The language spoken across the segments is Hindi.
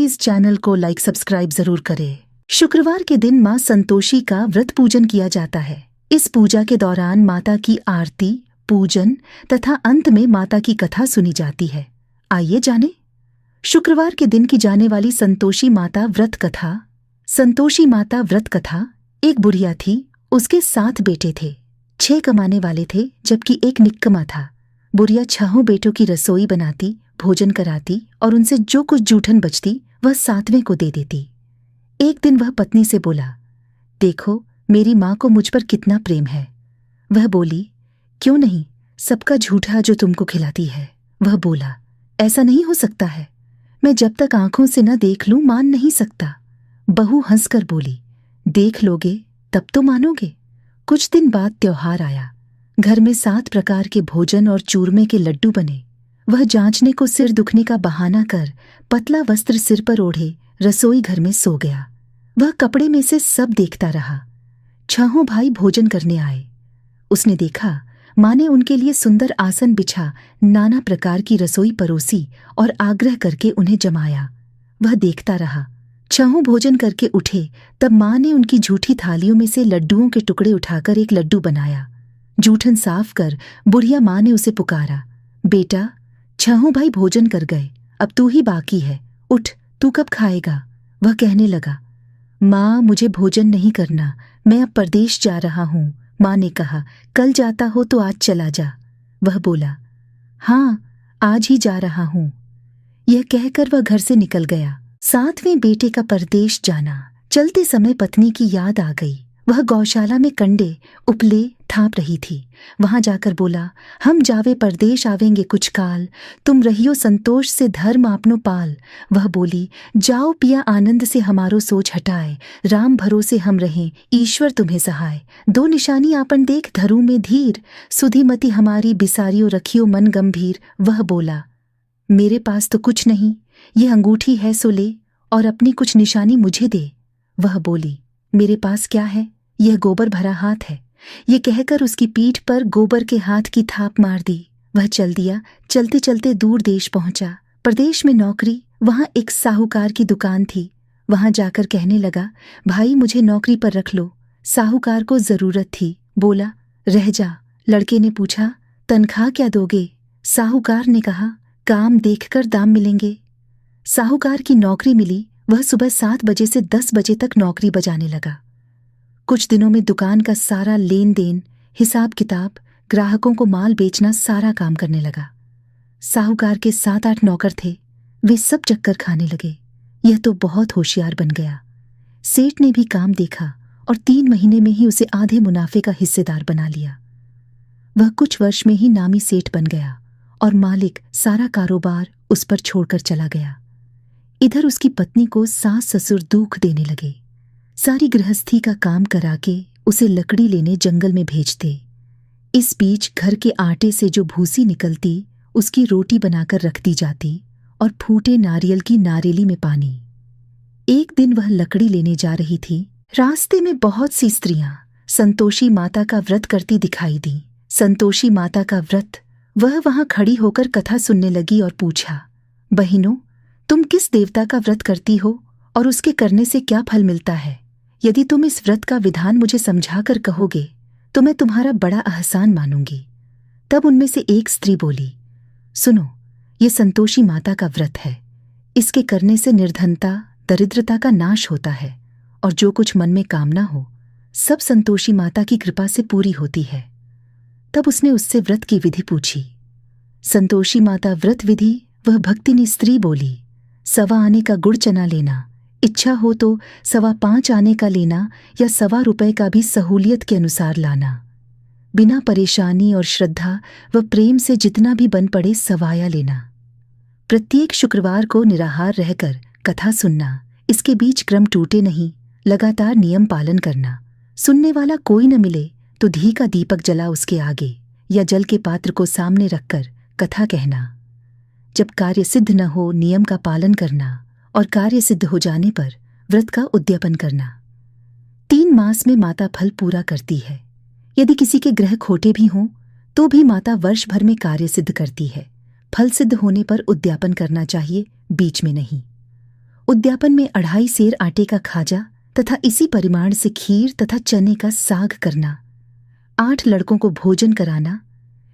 प्लीज चैनल को लाइक सब्सक्राइब जरूर करें। शुक्रवार के दिन मां संतोषी का व्रत पूजन किया जाता है। इस पूजा के दौरान माता की आरती, पूजन तथा अंत में माता की कथा सुनी जाती है। आइए जानें शुक्रवार के दिन की जाने वाली संतोषी माता व्रत कथा। संतोषी माता व्रत कथा। एक बुढ़िया थी, उसके 7 बेटे थे। 6 कमाने वाले थे जबकि एक निक्कमा था। बुढ़िया 6 बेटों की रसोई बनाती, भोजन कराती और उनसे जो कुछ जूठन बचती वह 7वें को दे देती। एक दिन वह पत्नी से बोला, देखो मेरी माँ को मुझ पर कितना प्रेम है। वह बोली, क्यों नहीं, सबका झूठा जो तुमको खिलाती है। वह बोला, ऐसा नहीं हो सकता है, मैं जब तक आंखों से न देख लूं मान नहीं सकता। बहू हंसकर बोली, देख लोगे तब तो मानोगे। कुछ दिन बाद त्योहार आया। घर में 7 प्रकार के भोजन और चूरमे के लड्डू बने। वह जांचने को सिर दुखने का बहाना कर पतला वस्त्र सिर पर ओढ़े रसोई घर में सो गया। वह कपड़े में से सब देखता रहा। 6 भाई भोजन करने आए। उसने देखा माँ ने उनके लिए सुंदर आसन बिछा नाना प्रकार की रसोई परोसी और आग्रह करके उन्हें जमाया। वह देखता रहा। 6 भोजन करके उठे तब माँ ने उनकी झूठी थालियों में से लड्डुओं के टुकड़े उठाकर एक लड्डू बनाया। जूठन साफ कर बुढ़िया माँ ने उसे पुकारा, बेटा 6 भाई भोजन कर गए, अब तू ही बाकी है, उठ, तू कब खाएगा। वह कहने लगा, माँ मुझे भोजन नहीं करना, मैं अब परदेश जा रहा हूँ। माँ ने कहा, कल जाता हो तो आज चला जा। वह बोला, हाँ आज ही जा रहा हूँ। यह कहकर वह घर से निकल गया। 7वें बेटे का परदेश जाना। चलते समय पत्नी की याद आ गई। वह गौशाला में कंडे उपले थाप रही थी। वहां जाकर बोला, हम जावे परदेश आवेंगे कुछ काल, तुम रहियो संतोष से धर्म आपनो पाल। वह बोली, जाओ पिया आनंद से हमारो सोच हटाए, राम भरोसे हम रहें ईश्वर तुम्हें सहाय। 2 निशानी आपन देख धरू में धीर, सुधीमती हमारी बिसारियो रखियो मन गंभीर। वह बोला, मेरे पास तो कुछ नहीं, ये अंगूठी है सो ले और अपनी कुछ निशानी मुझे दे। वह बोली, मेरे पास क्या है, यह गोबर भरा हाथ है। ये कहकर उसकी पीठ पर गोबर के हाथ की थाप मार दी। वह चल दिया। चलते चलते दूर देश पहुंचा। प्रदेश में नौकरी। वहां एक साहूकार की दुकान थी। वहां जाकर कहने लगा, भाई मुझे नौकरी पर रख लो। साहूकार को जरूरत थी, बोला, रह जा। लड़के ने पूछा, तनख्वाह क्या दोगे। साहूकार ने कहा, काम देखकर दाम मिलेंगे। साहूकार की नौकरी मिली। वह सुबह 7 बजे से 10 बजे तक नौकरी बजाने लगा। कुछ दिनों में दुकान का सारा लेन देन, हिसाब किताब, ग्राहकों को माल बेचना सारा काम करने लगा। साहूकार के 7-8 नौकर थे। वे सब चक्कर खाने लगे। यह तो बहुत होशियार बन गया। सेठ ने भी काम देखा और 3 महीने में ही उसे आधे मुनाफे का हिस्सेदार बना लिया। वह कुछ वर्ष में ही नामी सेठ बन गया और मालिक सारा कारोबार उस पर छोड़कर चला गया। इधर उसकी पत्नी को सास ससुर दुख देने लगे। सारी गृहस्थी का काम करा के उसे लकड़ी लेने जंगल में भेजते। इस बीच घर के आटे से जो भूसी निकलती उसकी रोटी बनाकर रख दी जाती और फूटे नारियल की नारेली में पानी। एक दिन वह लकड़ी लेने जा रही थी। रास्ते में बहुत सी स्त्रियां संतोषी माता का व्रत करती दिखाई दी। संतोषी माता का व्रत। वह वहां खड़ी होकर कथा सुनने लगी और पूछा, बहिनों तुम किस देवता का व्रत करती हो और उसके करने से क्या फल मिलता है। यदि तुम इस व्रत का विधान मुझे समझा कर कहोगे तो मैं तुम्हारा बड़ा एहसान मानूंगी। तब उनमें से एक स्त्री बोली, सुनो, ये संतोषी माता का व्रत है। इसके करने से निर्धनता, दरिद्रता का नाश होता है और जो कुछ मन में कामना हो सब संतोषी माता की कृपा से पूरी होती है। तब उसने उससे व्रत की विधि पूछी। संतोषी माता व्रत विधि। वह भक्तिनी स्त्री बोली, 1.25 आने का गुड़ चना लेना, इच्छा हो तो 5.25 आने का लेना या 1.25 रुपए का भी सहूलियत के अनुसार लाना। बिना परेशानी और श्रद्धा व प्रेम से जितना भी बन पड़े सवाया लेना। प्रत्येक शुक्रवार को निराहार रहकर कथा सुनना। इसके बीच क्रम टूटे नहीं। लगातार नियम पालन करना। सुनने वाला कोई न मिले तो घी का दीपक जला उसके आगे या जल के पात्र को सामने रखकर कथा कहना। जब कार्य सिद्ध न हो नियम का पालन करना और कार्य सिद्ध हो जाने पर व्रत का उद्यापन करना। 3 मास में माता फल पूरा करती है। यदि किसी के ग्रह खोटे भी हों तो भी माता वर्ष भर में कार्य सिद्ध करती है। फल सिद्ध होने पर उद्यापन करना चाहिए, बीच में नहीं। उद्यापन में 2.5 सेर आटे का खाजा तथा इसी परिमाण से खीर तथा चने का साग करना, 8 लड़कों को भोजन कराना,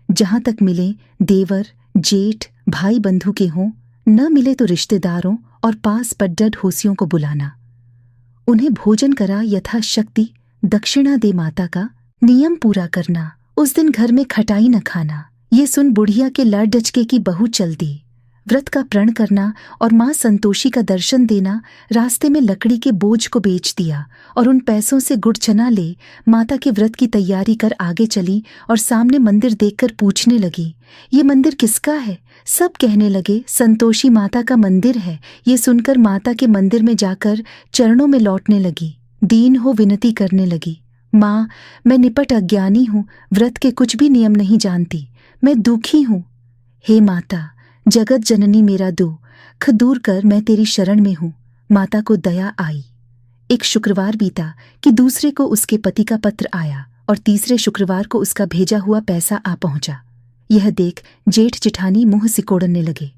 जहां तक मिले देवर जेठ भाई बंधु के हों, न मिले तो रिश्तेदारों और पास पड्डर ढोसियों को बुलाना, उन्हें भोजन करा यथाशक्ति दक्षिणा दे माता का नियम पूरा करना। उस दिन घर में खटाई न खाना। ये सुन बुढ़िया के लाड डचके की बहू चल दी। व्रत का प्रण करना और माँ संतोषी का दर्शन देना, रास्ते में लकड़ी के बोझ को बेच दिया और उन पैसों से गुड़ चना ले माता के व्रत की तैयारी कर आगे चली और सामने मंदिर देखकर पूछने लगी, ये मंदिर किसका है? सब कहने लगे संतोषी माता का मंदिर है। ये सुनकर माता के मंदिर में जाकर चरणों में लौटने लगी, दीन हो विनती करने लगी, माँ मैं निपट अज्ञानी हूँ, व्रत के कुछ भी नियम नहीं जानती, मैं दुखी हूँ। हे माता, जगत जननी मेरा दुख दूर कर, मैं तेरी शरण में हूँ। माता को दया आई। एक शुक्रवार बीता कि दूसरे को उसके पति का पत्र आया और तीसरे शुक्रवार को उसका भेजा हुआ पैसा आ पहुंचा। यह देख जेठ जिठानी मुंह सिकोड़ने लगे,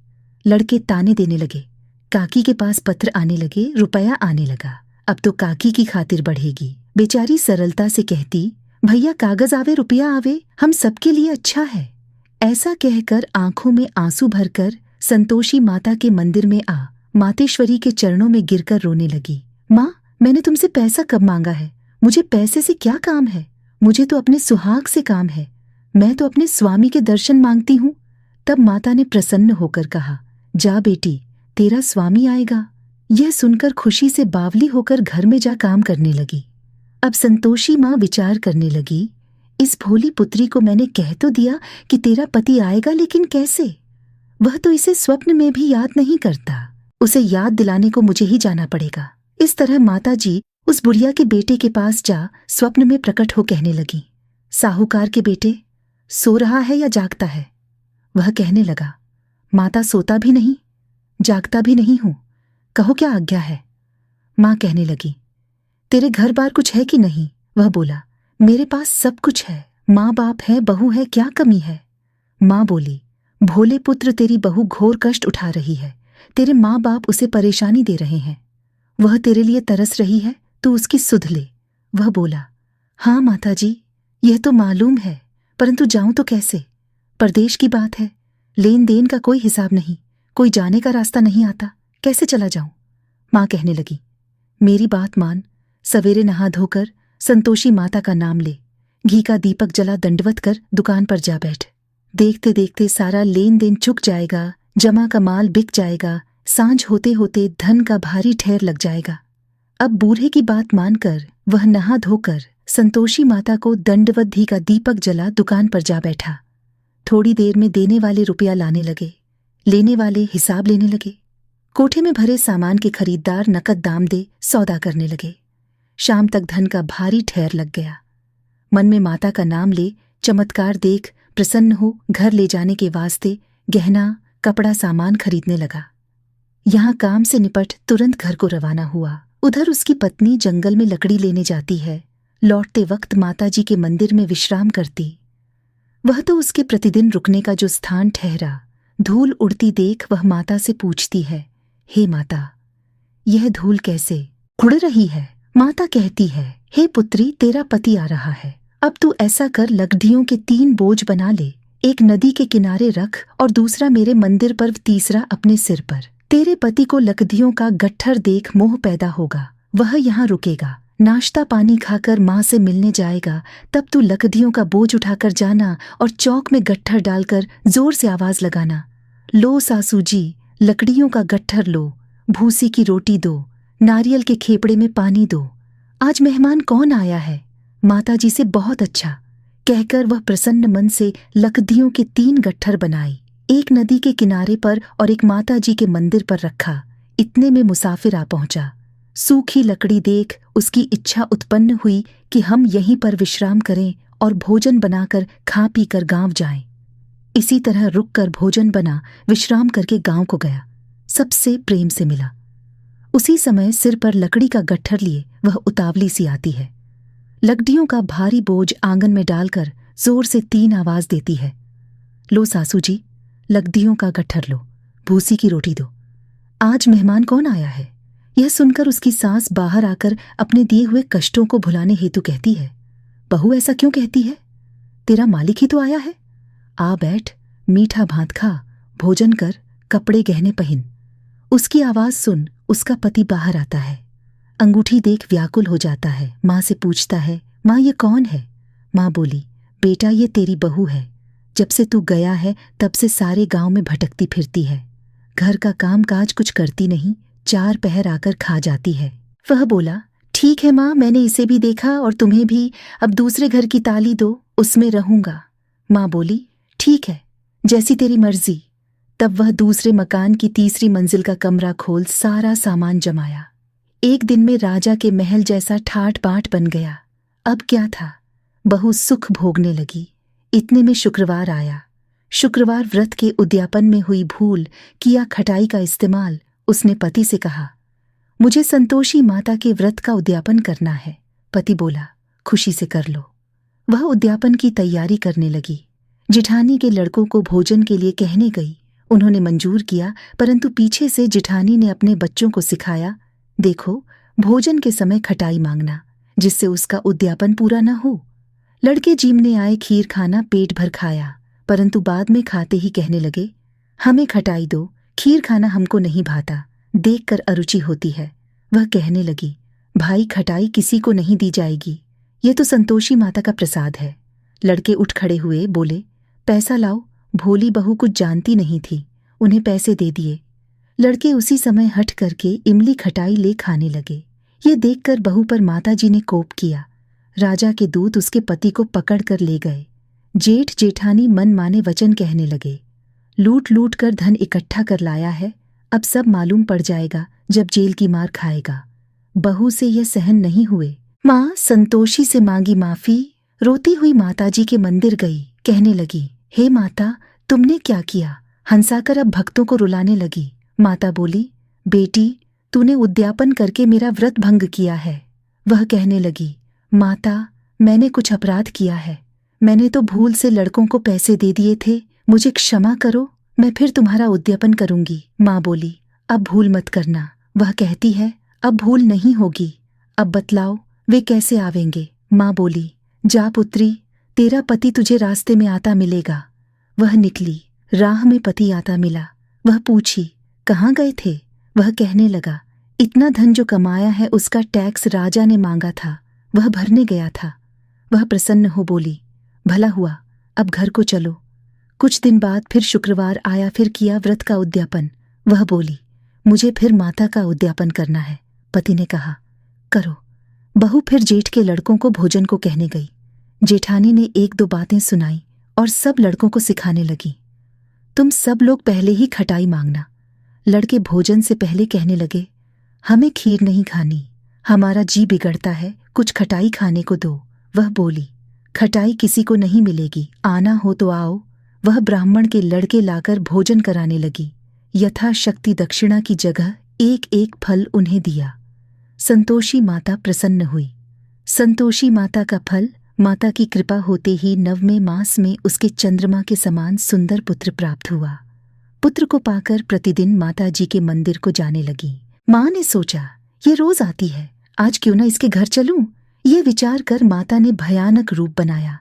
लड़के ताने देने लगे, काकी के पास पत्र आने लगे, रुपया आने लगा, अब तो काकी की खातिर बढ़ेगी। बेचारी सरलता से कहती, भैया कागज आवे रुपया आवे, हम सबके लिए अच्छा है। ऐसा कहकर आंखों में आंसू भरकर संतोषी माता के मंदिर में आ मातेश्वरी के चरणों में गिरकर रोने लगी। माँ, मैंने तुमसे पैसा कब मांगा है? मुझे पैसे से क्या काम है? मुझे तो अपने सुहाग से काम है। मैं तो अपने स्वामी के दर्शन मांगती हूँ। तब माता ने प्रसन्न होकर कहा, जा बेटी, तेरा स्वामी आएगा। यह सुनकर खुशी से बावली होकर घर में जा काम करने लगी। अब संतोषी माँ विचार करने लगी, इस भोली पुत्री को मैंने कह तो दिया कि तेरा पति आएगा, लेकिन कैसे? वह तो इसे स्वप्न में भी याद नहीं करता। उसे याद दिलाने को मुझे ही जाना पड़ेगा। इस तरह माताजी उस बुढ़िया के बेटे के पास जा स्वप्न में प्रकट हो कहने लगी, साहूकार के बेटे, सो रहा है या जागता है? वह कहने लगा, माता सोता भी नहीं जागता भी नहीं हूं, कहो क्या आज्ञा है? माँ कहने लगी, तेरे घर बार कुछ है कि नहीं? वह बोला, मेरे पास सब कुछ है, माँ बाप है, बहू है, क्या कमी है? माँ बोली, भोले पुत्र, तेरी बहू घोर कष्ट उठा रही है, तेरे माँ बाप उसे परेशानी दे रहे हैं, वह तेरे लिए तरस रही है, तू उसकी सुध ले। वह बोला, हाँ माताजी, यह तो मालूम है, परंतु जाऊं तो कैसे? परदेश की बात है, लेन देन का कोई हिसाब नहीं, कोई जाने का रास्ता नहीं आता, कैसे चला जाऊं? माँ कहने लगी, मेरी बात मान, सवेरे नहा धोकर संतोषी माता का नाम ले, घी का दीपक जला दंडवत कर दुकान पर जा बैठ। देखते देखते सारा लेन देन चुक जाएगा, जमा का माल बिक जाएगा, सांझ होते होते धन का भारी ढेर लग जाएगा। अब बूढ़े की बात मानकर वह नहा धोकर संतोषी माता को दंडवत घी का दीपक जला दुकान पर जा बैठा। थोड़ी देर में देने वाले रुपया लाने लगे, लेने वाले हिसाब लेने लगे। कोठे में भरे सामान के खरीदार नकद दाम दे सौदा करने लगे। शाम तक धन का भारी ढेर लग गया। मन में माता का नाम ले, चमत्कार देख प्रसन्न हो घर ले जाने के वास्ते गहना कपड़ा सामान खरीदने लगा। यहाँ काम से निपट तुरंत घर को रवाना हुआ। उधर उसकी पत्नी जंगल में लकड़ी लेने जाती है, लौटते वक्त माताजी के मंदिर में विश्राम करती। वह तो उसके प्रतिदिन रुकने का जो स्थान ठहरा। धूल उड़ती देख वह माता से पूछती है, हे माता, यह धूल कैसे उड़ रही है? माता कहती है, हे पुत्री, तेरा पति आ रहा है, अब तू ऐसा कर, लकड़ियों के 3 बोझ बना ले, एक नदी के किनारे रख और दूसरा मेरे मंदिर पर, तीसरा अपने सिर पर। तेरे पति को लकड़ियों का गट्ठर देख मोह पैदा होगा, वह यहाँ रुकेगा, नाश्ता पानी खाकर माँ से मिलने जाएगा, तब तू लकड़ियों का बोझ उठाकर जाना और चौक में गट्ठर डालकर जोर से आवाज लगाना, लो सासू जी, लकड़ियों का गट्ठर लो, भूसी की रोटी दो, नारियल के खेपड़े में पानी दो, आज मेहमान कौन आया है? माताजी से बहुत अच्छा कहकर वह प्रसन्न मन से लकड़ियों के 3 गट्ठर बनाई, एक नदी के किनारे पर और एक माताजी के मंदिर पर रखा। इतने में मुसाफिर आ पहुंचा। सूखी लकड़ी देख उसकी इच्छा उत्पन्न हुई कि हम यहीं पर विश्राम करें और भोजन बनाकर खा पी कर गाँव जाएं। इसी तरह रुक कर भोजन बना, विश्राम करके गांव को गया, सबसे प्रेम से मिला। उसी समय सिर पर लकड़ी का गट्ठर लिए वह उतावली सी आती है। लकड़ियों का भारी बोझ आंगन में डालकर जोर से 3 आवाज देती है, लो सासू जी, लकड़ियों का गट्ठर लो, भूसी की रोटी दो, आज मेहमान कौन आया है? यह सुनकर उसकी सास बाहर आकर अपने दिए हुए कष्टों को भुलाने हेतु कहती है, बहू ऐसा क्यों कहती है? तेरा मालिक ही तो आया है। आ बैठ, मीठा भात खा, भोजन कर, कपड़े गहने पहन। उसकी आवाज सुन उसका पति बाहर आता है। अंगूठी देख व्याकुल हो जाता है। माँ से पूछता है, माँ ये कौन है? माँ बोली, बेटा ये तेरी बहू है। जब से तू गया है तब से सारे गांव में भटकती फिरती है। घर का काम काज कुछ करती नहीं, 4 पहर आकर खा जाती है। वह बोला, ठीक है माँ, मैंने इसे भी देखा और तुम्हें भी। अब दूसरे घर की ताली दो, उसमें रहूंगा। माँ बोली, ठीक है, जैसी तेरी मर्जी। तब वह दूसरे मकान की 3री मंजिल का कमरा खोल सारा सामान जमाया। एक दिन में राजा के महल जैसा ठाट बाट बन गया। अब क्या था, बहू सुख भोगने लगी। इतने में शुक्रवार आया। शुक्रवार व्रत के उद्यापन में हुई भूल किया खटाई का इस्तेमाल। उसने पति से कहा, मुझे संतोषी माता के व्रत का उद्यापन करना है। पति बोला, खुशी से कर लो। वह उद्यापन की तैयारी करने लगी। जिठानी के लड़कों को भोजन के लिए कहने गई। उन्होंने मंजूर किया, परंतु पीछे से जिठानी ने अपने बच्चों को सिखाया, देखो भोजन के समय खटाई मांगना, जिससे उसका उद्यापन पूरा न हो। लड़के जीमने आए खीर खाना, पेट भर खाया, परंतु बाद में खाते ही कहने लगे, हमें खटाई दो, खीर खाना हमको नहीं भाता, देखकर अरुचि होती है। वह कहने लगी, भाई खटाई किसी को नहीं दी जाएगी, ये तो संतोषी माता का प्रसाद है। लड़के उठ खड़े हुए, बोले, पैसा लाओ। भोली बहू कुछ जानती नहीं थी, उन्हें पैसे दे दिए। लड़के उसी समय हट करके इमली खटाई ले खाने लगे। ये देखकर बहू पर माताजी ने कोप किया। राजा के दूत उसके पति को पकड़ कर ले गए। जेठ जेठानी मन माने वचन कहने लगे, लूट लूट कर धन इकट्ठा कर लाया है, अब सब मालूम पड़ जाएगा जब जेल की मार खाएगा। बहू से यह सहन नहीं हुए। माँ संतोषी से मांगी माफी। रोती हुई माताजी के मंदिर गई, कहने लगी, हे माता, तुमने क्या किया? हंसाकर अब भक्तों को रुलाने लगी। माता बोली, बेटी तूने उद्यापन करके मेरा व्रत भंग किया है। वह कहने लगी, माता मैंने कुछ अपराध किया है, मैंने तो भूल से लड़कों को पैसे दे दिए थे, मुझे क्षमा करो, मैं फिर तुम्हारा उद्यापन करूंगी। माँ बोली, अब भूल मत करना। वह कहती है, अब भूल नहीं होगी, अब बतलाओ वे कैसे आवेंगे? माँ बोली, जा पुत्री, तेरा पति तुझे रास्ते में आता मिलेगा। वह निकली, राह में पति आता मिला। वह पूछी, कहाँ गए थे? वह कहने लगा, इतना धन जो कमाया है उसका टैक्स राजा ने मांगा था, वह भरने गया था। वह प्रसन्न हो बोली, भला हुआ, अब घर को चलो। कुछ दिन बाद फिर शुक्रवार आया, फिर किया व्रत का उद्यापन। वह बोली, मुझे फिर माता का उद्यापन करना है। पति ने कहा, करो। बहू फिर जेठ के लड़कों को भोजन को कहने गई। जेठानी ने 1-2 बातें सुनाई और सब लड़कों को सिखाने लगी, तुम सब लोग पहले ही खटाई मांगना। लड़के भोजन से पहले कहने लगे, हमें खीर नहीं खानी, हमारा जी बिगड़ता है, कुछ खटाई खाने को दो। वह बोली, खटाई किसी को नहीं मिलेगी, आना हो तो आओ। वह ब्राह्मण के लड़के लाकर भोजन कराने लगी। यथाशक्ति दक्षिणा की जगह 1-1 फल उन्हें दिया। संतोषी माता प्रसन्न हुई। संतोषी माता का फल, माता की कृपा होते ही 9वें मास में उसके चंद्रमा के समान सुंदर पुत्र प्राप्त हुआ। पुत्र को पाकर प्रतिदिन माता जी के मंदिर को जाने लगी। माँ ने सोचा, ये रोज आती है, आज क्यों ना इसके घर चलूं? ये विचार कर माता ने भयानक रूप बनाया।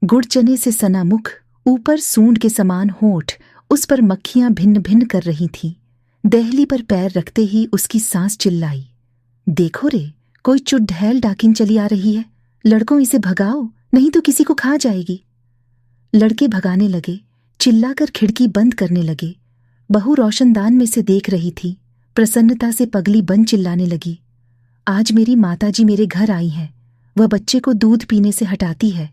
गुड़ चने से सना मुख, ऊपर सूंड के समान होंठ, उस पर मक्खियां भिन्न भिन्न कर रही थीं। देहली पर पैर रखते ही उसकी सांस चिल्लाई, देखो रे, कोई चुड़ैल डाकिन चली आ रही है, लड़कों इसे भगाओ, नहीं तो किसी को खा जाएगी। लड़के भगाने लगे, चिल्लाकर खिड़की बंद करने लगे। बहू रोशनदान में से देख रही थी, प्रसन्नता से पगली बन चिल्लाने लगी, आज मेरी माताजी मेरे घर आई हैं, वह बच्चे को दूध पीने से हटाती है।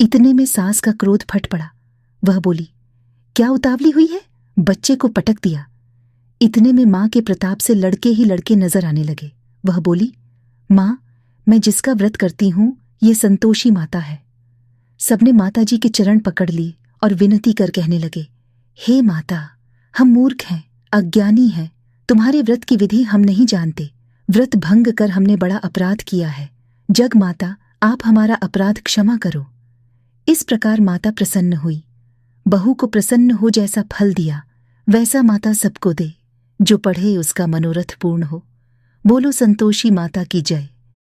इतने में सास का क्रोध फट पड़ा। वह बोली, क्या उतावली हुई है? बच्चे को पटक दिया। इतने में माँ के प्रताप से लड़के ही लड़के नजर आने लगे। वह बोली, माँ, मैं जिसका व्रत करती हूँ ये संतोषी माता है। सबने माताजी के चरण पकड़ लिए और विनती कर कहने लगे, हे माता, हम मूर्ख हैं, अज्ञानी हैं, तुम्हारे व्रत की विधि हम नहीं जानते, व्रत भंग कर हमने बड़ा अपराध किया है, जग माता आप हमारा अपराध क्षमा करो। इस प्रकार माता प्रसन्न हुई। बहू को प्रसन्न हो जैसा फल दिया वैसा माता सबको दे, जो पढ़े उसका मनोरथ पूर्ण हो। बोलो संतोषी माता की जय।